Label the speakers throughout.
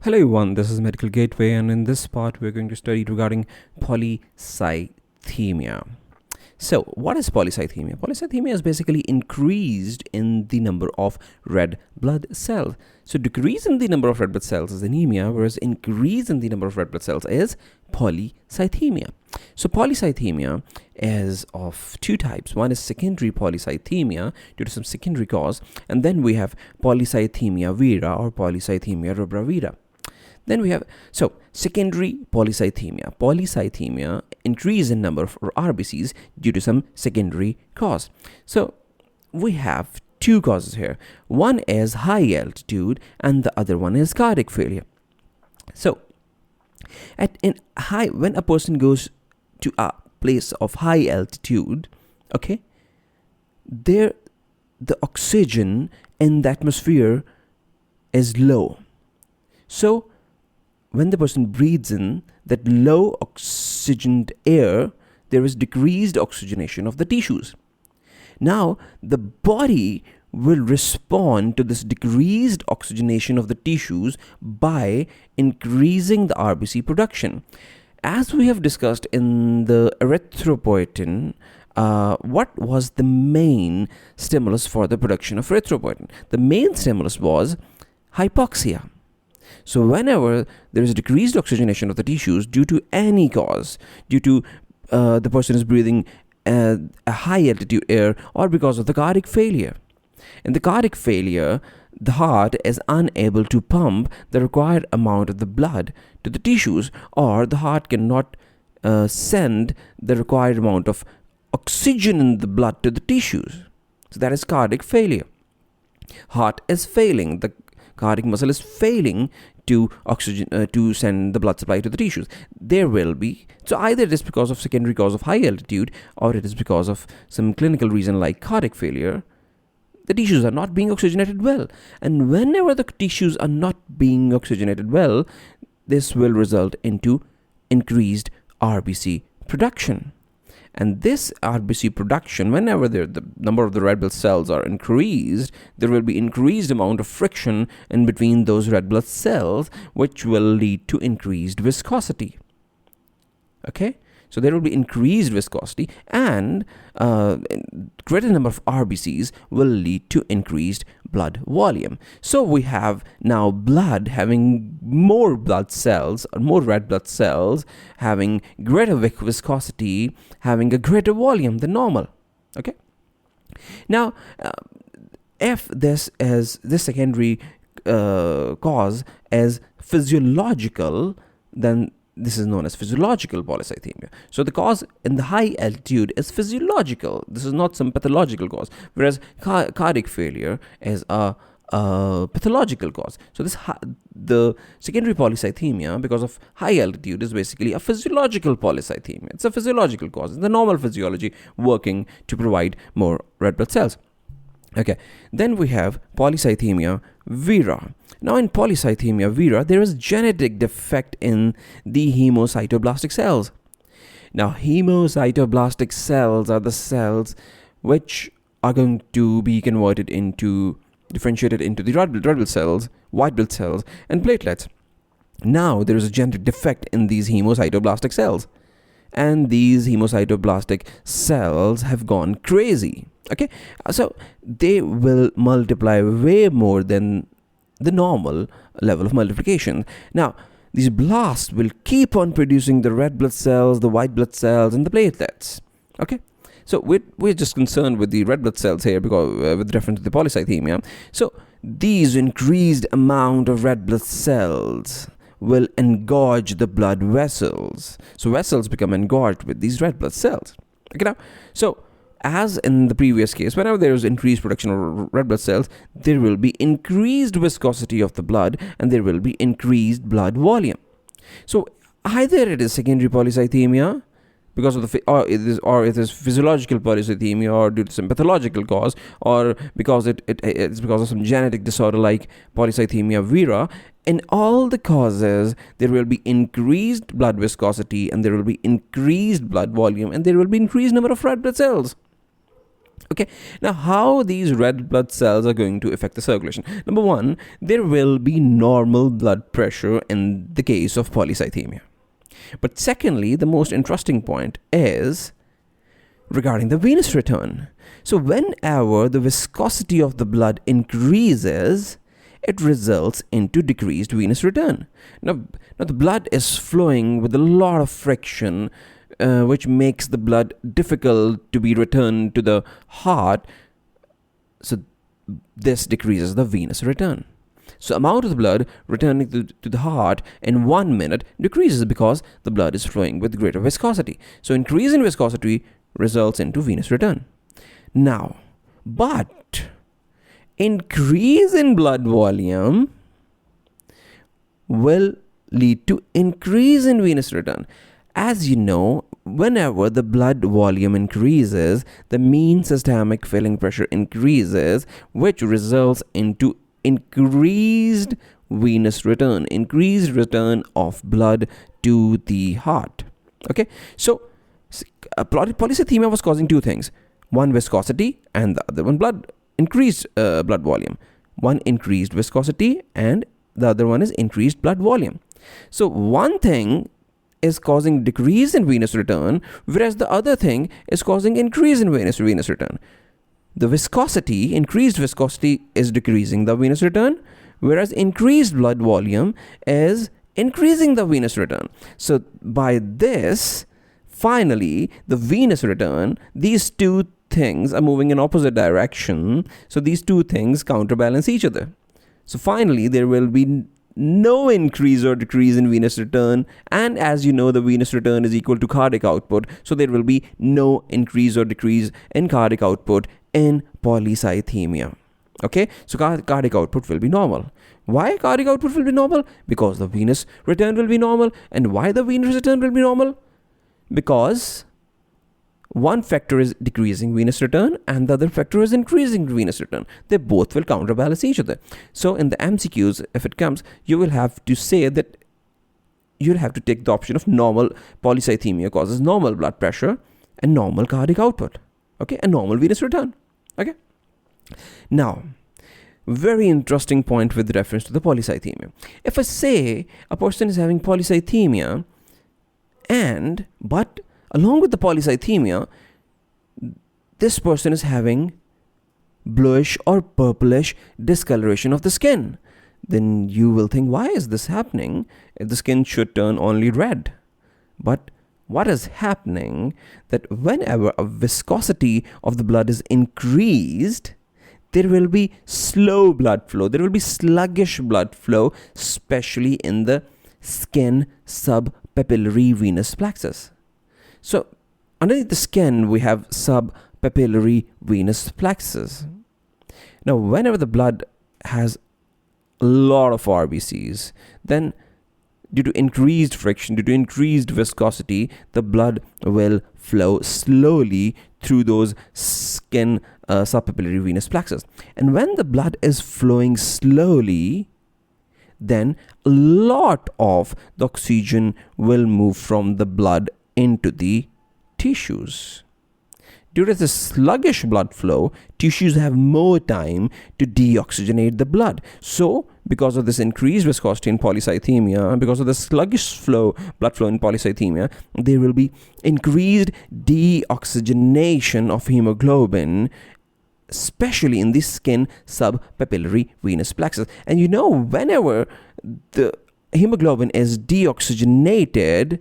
Speaker 1: Hello everyone, this is Medical Gateway, and in this part we're going to study regarding polycythemia. So, what is polycythemia? Polycythemia is basically increased in the number of red blood cells. So, decrease in the number of red blood cells is anemia, whereas increase in the number of red blood cells is polycythemia. So, polycythemia is of two types. One is secondary polycythemia due to some secondary cause, and then we have polycythemia vera or polycythemia rubra vera. Then we have, secondary polycythemia. Polycythemia, increase in number of RBCs due to some secondary cause. So we have two causes here. One is high altitude and the other one is cardiac failure. So when a person goes to a place of high altitude, the oxygen in the atmosphere is low. So when the person breathes in that low oxygened air, there is decreased oxygenation of the tissues. Now, the body will respond to this decreased oxygenation of the tissues by increasing the RBC production. As we have discussed in the erythropoietin, what was the main stimulus for the production of erythropoietin? The main stimulus was hypoxia. So whenever there is decreased oxygenation of the tissues due to any cause, due to the person is breathing a high altitude air or because of the cardiac failure. In the cardiac failure, the heart is unable to pump the required amount of the blood to the tissues, or the heart cannot send the required amount of oxygen in the blood to the tissues. So that is cardiac failure. Heart is failing. The cardiac muscle is failing to send the blood supply to the tissues. There will be, so either it is because of secondary cause of high altitude or it is because of some clinical reason like cardiac failure. The tissues are not being oxygenated well, and whenever the tissues are not being oxygenated well, this will result into increased RBC production. And this RBC production, whenever the number of the red blood cells are increased, there will be increased amount of friction in between those red blood cells, which will lead to increased viscosity. So there will be increased viscosity, and greater number of RBCs will lead to increased blood volume. So we have now blood having more blood cells, or more red blood cells, having greater viscosity, having a greater volume than normal. Now, if this secondary cause is physiological, then this is known as physiological polycythemia. So the cause in the high altitude is physiological. This is not some pathological cause, whereas cardiac failure is a pathological cause. So the secondary polycythemia because of high altitude is basically a physiological polycythemia. It's a physiological cause. It's the normal physiology working to provide more red blood cells. Then we have polycythemia vera. Now in polycythemia vera, there is genetic defect in the hemocytoblastic cells. Now hemocytoblastic cells are the cells which are going to be differentiated into the red blood cells, white blood cells, and platelets. Now there is a genetic defect in these hemocytoblastic cells, and these hemocytoblastic cells have gone crazy. So they will multiply way more than the normal level of multiplication. Now, these blasts will keep on producing the red blood cells, the white blood cells, and the platelets. So we're just concerned with the red blood cells here because with reference to the polycythemia. So these increased amount of red blood cells will engorge the blood vessels. So vessels become engorged with these red blood cells. So as in the previous case, whenever there is increased production of red blood cells, there will be increased viscosity of the blood and there will be increased blood volume. So either it is secondary polycythemia because of or it is physiological polycythemia or due to some pathological cause, or because it's because of some genetic disorder like polycythemia vera. In all the causes, there will be increased blood viscosity and there will be increased blood volume and there will be increased number of red blood cells. Okay, now how these red blood cells are going to affect the circulation? Number one, there will be normal blood pressure in the case of polycythemia. But secondly, the most interesting point is regarding the venous return. So whenever the viscosity of the blood increases, it results into decreased venous return. Now the blood is flowing with a lot of friction, which makes the blood difficult to be returned to the heart. So this decreases the venous return. So amount of the blood returning to the heart in 1 minute decreases because the blood is flowing with greater viscosity. So increase in viscosity results into venous return. Now, but increase in blood volume will lead to increase in venous return. As you know, whenever the blood volume increases, the mean systemic filling pressure increases, which results into increased venous return, increased return of blood to the heart. Okay, so polycythemia was causing two things: one, viscosity, and the other one, increased blood volume. One, increased viscosity, and the other one is increased blood volume. So one thing is causing decrease in venous return, whereas the other thing is causing increase in venous return. The viscosity, increased viscosity, is decreasing the venous return, whereas increased blood volume is increasing the venous return. So by this, finally, the venous return, these two things are moving in opposite direction. So these two things counterbalance each other. So finally, there will be no increase or decrease in venous return, and as you know, the venous return is equal to cardiac output, so there will be no increase or decrease in cardiac output in polycythemia. Okay, so cardiac output will be normal. Why cardiac output will be normal? Because the venous return will be normal. And why the venous return will be normal? Because one factor is decreasing venous return and the other factor is increasing venous return. They both will counterbalance each other. So in the MCQs, if it comes, you will have to say that you'll have to take the option of normal polycythemia causes normal blood pressure and normal cardiac output. Okay, and normal venous return. Okay. Now, very interesting point with reference to the polycythemia. If I say a person is having polycythemia but along with the polycythemia, this person is having bluish or purplish discoloration of the skin, then you will think, why is this happening? The skin should turn only red. But what is happening that whenever a viscosity of the blood is increased, there will be slow blood flow. There will be sluggish blood flow, especially in the skin subpapillary venous plexus. So underneath the skin, we have subpapillary venous plexus. Now, whenever the blood has a lot of RBCs, then due to increased friction, due to increased viscosity, the blood will flow slowly through those skin subpapillary venous plexus. And when the blood is flowing slowly, then a lot of the oxygen will move from the blood into the tissues. Due to the sluggish blood flow, tissues have more time to deoxygenate the blood. So, because of this increased viscosity in polycythemia, because of the sluggish blood flow in polycythemia, there will be increased deoxygenation of hemoglobin, especially in the skin subpapillary venous plexus. And you know, whenever the hemoglobin is deoxygenated,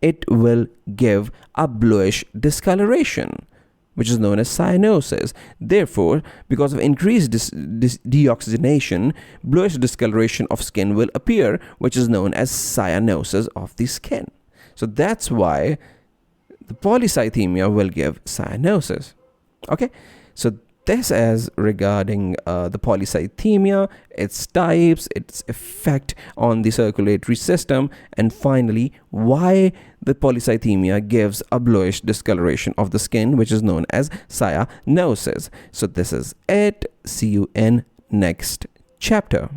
Speaker 1: it will give a bluish discoloration, which is known as cyanosis. Therefore, because of increased deoxygenation, bluish discoloration of skin will appear, which is known as cyanosis of the skin. So that's why the polycythemia will give cyanosis. Okay, so this is regarding the polycythemia, its types, its effect on the circulatory system, and finally, why the polycythemia gives a bluish discoloration of the skin, which is known as cyanosis. So this is it. See you in next chapter.